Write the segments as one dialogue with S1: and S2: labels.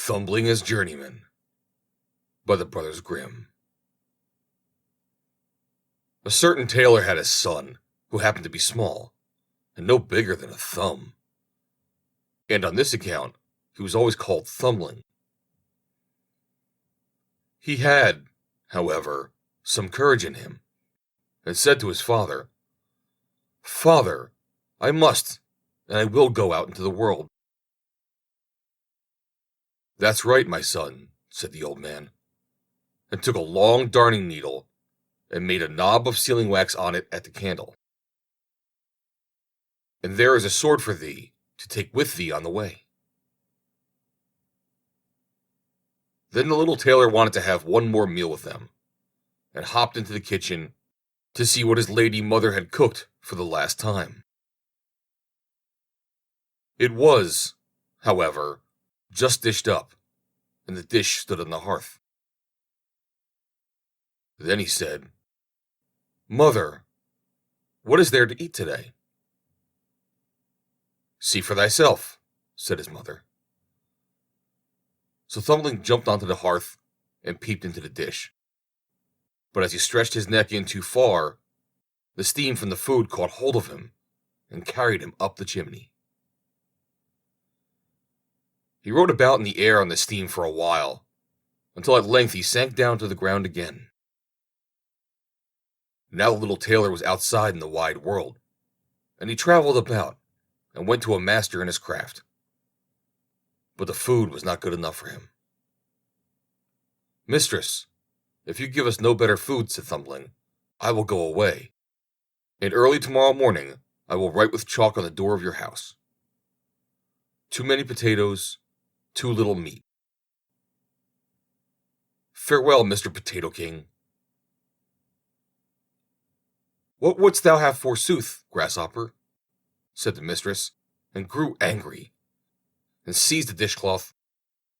S1: Thumbling as Journeyman by the Brothers Grimm. A certain tailor had a son who happened to be small and no bigger than a thumb. And on this account, he was always called Thumbling. He had, however, some courage in him, and said to his father, "Father, I must, and I will go out into the world." "That's right, my son," said the old man, and took a long darning needle and made a knob of sealing wax on it at the candle. "And there is a sword for thee to take with thee on the way." Then the little tailor wanted to have one more meal with them, and hopped into the kitchen to see what his lady mother had cooked for the last time. It was, however, just dished up, and the dish stood on the hearth. Then he said, "Mother, what is there to eat today?" "See for thyself," said his mother. So Thumbling jumped onto the hearth and peeped into the dish. But as he stretched his neck in too far, the steam from the food caught hold of him and carried him up the chimney. He rode about in the air on the steam for a while, until at length he sank down to the ground again. Now the little tailor was outside in the wide world, and he traveled about and went to a master in his craft. But the food was not good enough for him. "Mistress, if you give us no better food," said Thumbling, "I will go away, and early tomorrow morning I will write with chalk on the door of your house: too many potatoes, too little meat. Farewell, Mr. Potato King." "What wouldst thou have forsooth, grasshopper?" said the mistress, and grew angry, and seized the dishcloth,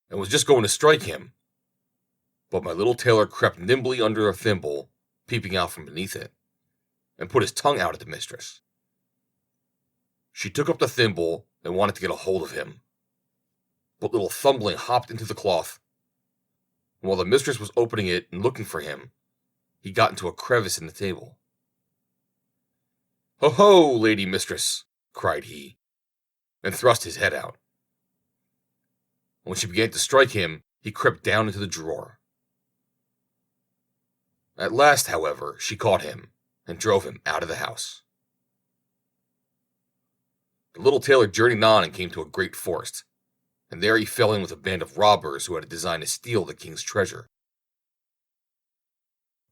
S1: and was just going to strike him. But my little tailor crept nimbly under a thimble, peeping out from beneath it, and put his tongue out at the mistress. She took up the thimble and wanted to get a hold of him, but little Thumbling hopped into the cloth, and while the mistress was opening it and looking for him, he got into a crevice in the table. "Ho, ho, lady mistress," cried he, and thrust his head out. When she began to strike him, he crept down into the drawer. At last, however, she caught him and drove him out of the house. The little tailor journeyed on and came to a great forest, and there he fell in with a band of robbers who had a design to steal the king's treasure.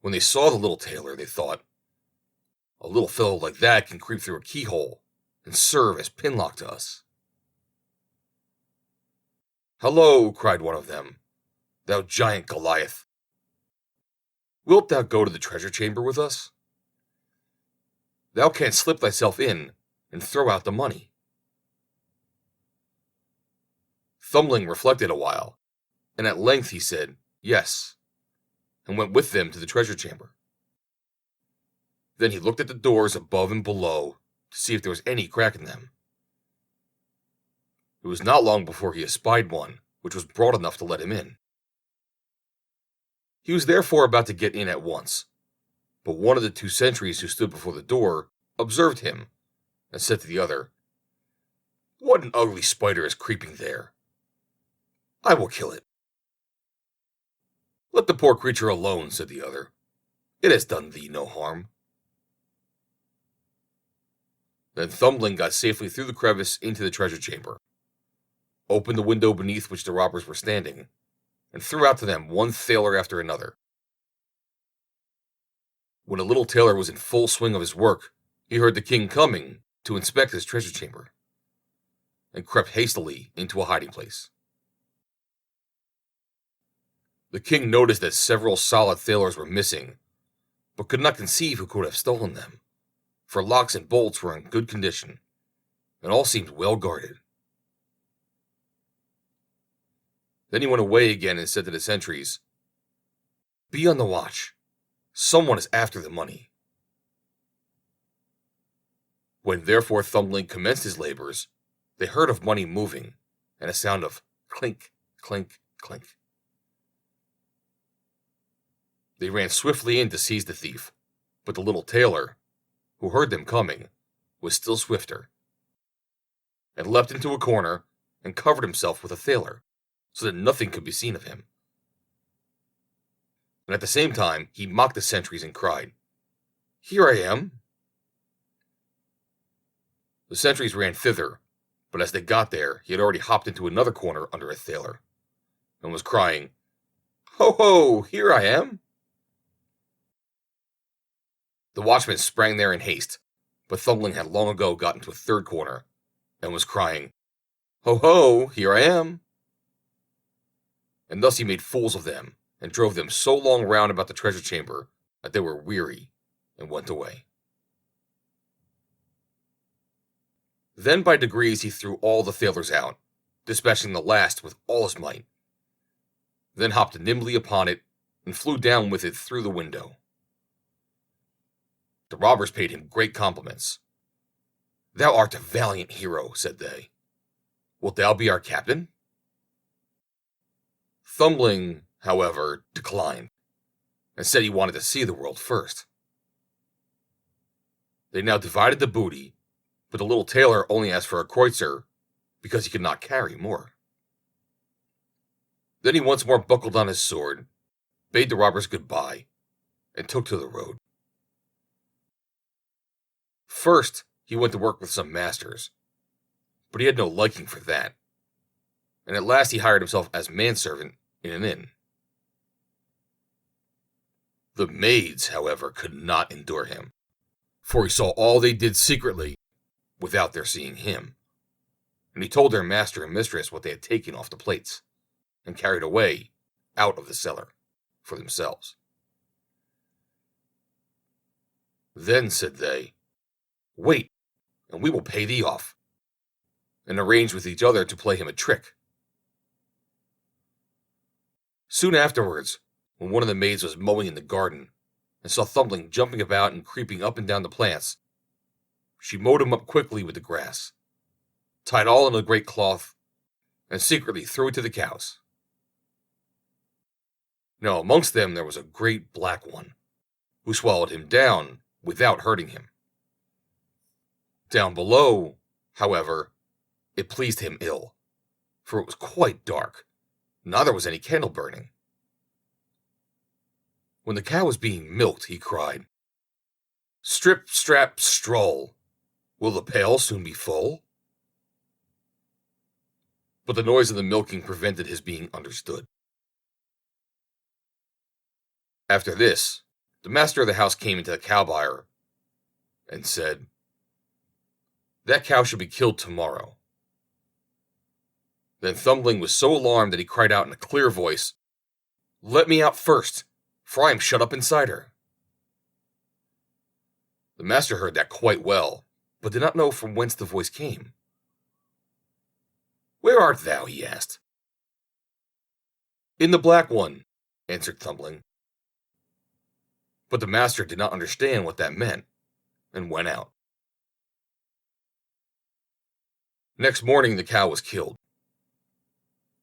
S1: When they saw the little tailor, they thought, "A little fellow like that can creep through a keyhole and serve as pinlock to us." "Hello," cried one of them, "thou giant Goliath! Wilt thou go to the treasure chamber with us? Thou canst slip thyself in and throw out the money." Thumbling reflected a while, and at length he said, "Yes," and went with them to the treasure chamber. Then he looked at the doors above and below to see if there was any crack in them. It was not long before he espied one which was broad enough to let him in. He was therefore about to get in at once, but one of the two sentries who stood before the door observed him, and said to the other, "What an ugly spider is creeping there! I will kill it." "Let the poor creature alone," said the other. "It has done thee no harm." Then Thumbling got safely through the crevice into the treasure chamber, opened the window beneath which the robbers were standing, and threw out to them one thaler after another. When the little tailor was in full swing of his work, he heard the king coming to inspect his treasure chamber, and crept hastily into a hiding place. The king noticed that several solid thalers were missing, but could not conceive who could have stolen them, for locks and bolts were in good condition, and all seemed well guarded. Then he went away again and said to the sentries, "Be on the watch. Someone is after the money." When therefore Thumbling commenced his labors, they heard of money moving, and a sound of clink, clink, clink. They ran swiftly in to seize the thief, but the little tailor, who heard them coming, was still swifter, and leapt into a corner and covered himself with a thaler, so that nothing could be seen of him. And at the same time, he mocked the sentries and cried, "Here I am!" The sentries ran thither, but as they got there, he had already hopped into another corner under a thaler, and was crying, "Ho, ho, here I am!" The watchman sprang there in haste, but Thumbling had long ago got into a third corner, and was crying, "Ho, ho, here I am!" And thus he made fools of them, and drove them so long round about the treasure chamber that they were weary, and went away. Then by degrees he threw all the thalers out, dispatching the last with all his might, then hopped nimbly upon it, and flew down with it through the window. The robbers paid him great compliments. "Thou art a valiant hero," said they. "Wilt thou be our captain?" Thumbling, however, declined, and said he wanted to see the world first. They now divided the booty, but the little tailor only asked for a kreutzer, because he could not carry more. Then he once more buckled on his sword, bade the robbers good-bye, and took to the road. First, he went to work with some masters, but he had no liking for that, and at last he hired himself as manservant in an inn. The maids, however, could not endure him, for he saw all they did secretly, without their seeing him, and he told their master and mistress what they had taken off the plates, and carried away out of the cellar for themselves. Then said they, "Wait, and we will pay thee off," and arranged with each other to play him a trick. Soon afterwards, when one of the maids was mowing in the garden, and saw Thumbling jumping about and creeping up and down the plants, she mowed him up quickly with the grass, tied all in a great cloth, and secretly threw it to the cows. Now amongst them there was a great black one, who swallowed him down without hurting him. Down below, however, it pleased him ill, for it was quite dark, neither was any candle burning. When the cow was being milked, he cried, "Strip, strap, stroll, will the pail soon be full?" But the noise of the milking prevented his being understood. After this, the master of the house came into the cow byre, and said, "That cow shall be killed tomorrow." Then Thumbling was so alarmed that he cried out in a clear voice, "Let me out first, for I am shut up inside her." The master heard that quite well, but did not know from whence the voice came. "Where art thou?" he asked. "In the black one," answered Thumbling. But the master did not understand what that meant, and went out. Next morning the cow was killed.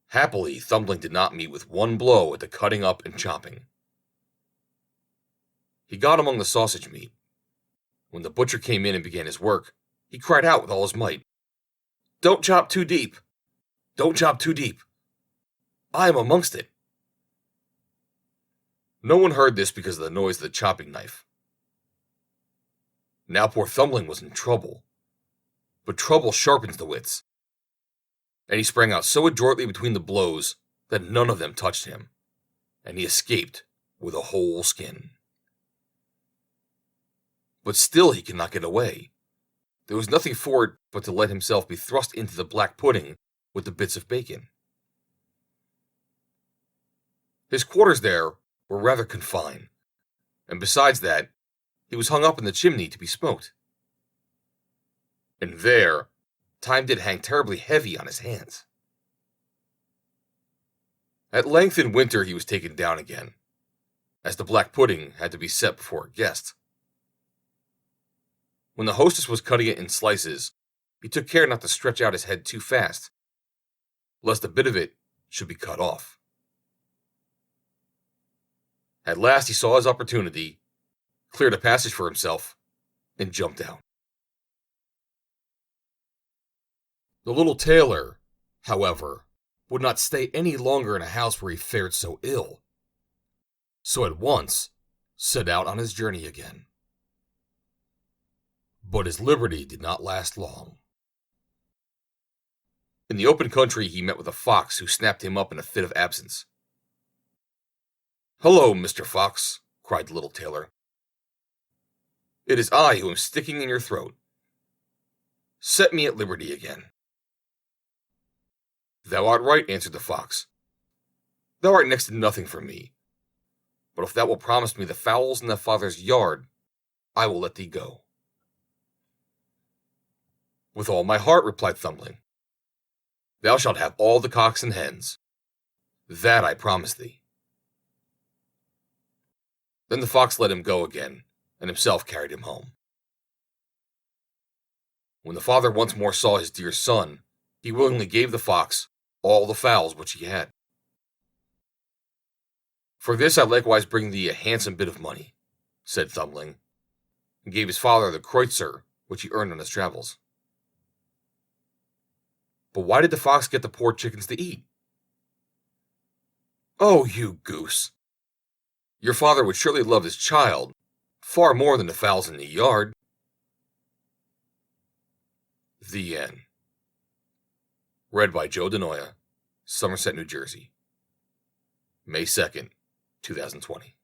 S1: Happily, Thumbling did not meet with one blow at the cutting up and chopping. He got among the sausage meat. When the butcher came in and began his work, he cried out with all his might, "Don't chop too deep! Don't chop too deep! I am amongst it!" No one heard this because of the noise of the chopping knife. Now poor Thumbling was in trouble, but trouble sharpens the wits, and he sprang out so adroitly between the blows that none of them touched him, and he escaped with a whole skin. But still he could not get away. There was nothing for it but to let himself be thrust into the black pudding with the bits of bacon. His quarters there were rather confined, and besides that, he was hung up in the chimney to be smoked. And there, time did hang terribly heavy on his hands. At length in winter he was taken down again, as the black pudding had to be set before a guest. When the hostess was cutting it in slices, he took care not to stretch out his head too fast, lest a bit of it should be cut off. At last he saw his opportunity, cleared a passage for himself, and jumped out. The little tailor, however, would not stay any longer in a house where he fared so ill, so at once set out on his journey again. But his liberty did not last long. In the open country he met with a fox who snapped him up in a fit of absence. "Hello, Mr. Fox," cried the little tailor. "It is I who am sticking in your throat. Set me at liberty again." "Thou art right," answered the fox. "Thou art next to nothing for me, but if thou wilt promise me the fowls in thy father's yard, I will let thee go." "With all my heart," replied Thumbling. "Thou shalt have all the cocks and hens. That I promise thee." Then the fox let him go again, and himself carried him home. When the father once more saw his dear son, he willingly gave the fox all the fowls which he had. "For this I likewise bring thee a handsome bit of money," said Thumbling, and gave his father the kreutzer which he earned on his travels. But why did the fox get the poor chickens to eat? "Oh, you goose! Your father would surely love his child far more than the fowls in the yard." The end. Read by Joe DeNoia, Somerset, New Jersey. May 2nd, 2020.